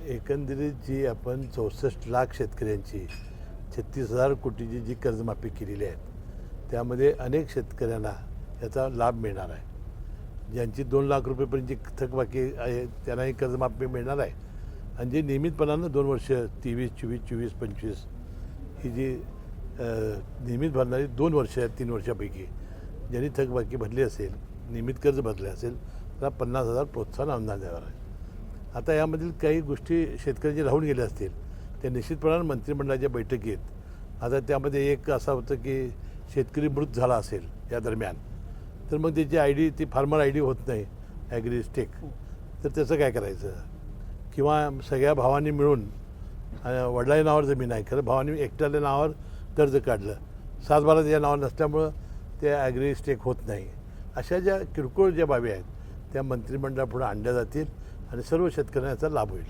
एकंदरीत जी आपण 64 लाख शेतकऱ्यांची 36,000 कोटीची जी कर्जमाफी केलेली आहे त्यामध्ये अनेक शेतकऱ्यांना याचा लाभ मिळणार आहे. ज्यांची 2 लाख रुपयेपर्यंतची थकबाकी आहे त्यांनाही कर्जमाफी मिळणार आहे आणि जे नियमितपणानं 2 वर्ष 23, 24, 24, 25 ही जी नियमित भरणारी 2 वर्ष 3 वर्षापैकी ज्यांनी थकबाकी भरली असेल, नियमित कर्ज भरले असेल त्याला 50,000 प्रोत्साहन अनुदान देणार आहे. आता यामधील काही गोष्टी शेतकऱ्यांचे राहून गेल्या असतील त्या निश्चितपणानं मंत्रिमंडळाच्या बैठकीत आता त्यामध्ये एक असं होतं की शेतकरी मृत झाला असेल या दरम्यान तर मग त्याची ID ती फार्मर ID होत नाही ॲग्रीस्टेक, तर त्याचं काय करायचं? किंवा सगळ्या भावांनी मिळून वडिलांच्या नावावर जमीन आहे खरं भावांनी एकट्याच्या नावावर कर्ज काढलं, 7/12 त्याच्या नावावर नसल्यामुळं ते ॲग्रीस्टेक होत नाही. अशा ज्या किरकोळ ज्या बाबी आहेत त्या मंत्रिमंडळापुढे आणल्या जातील आणि सर्व शेतकऱ्यांना याचा लाभ होईल.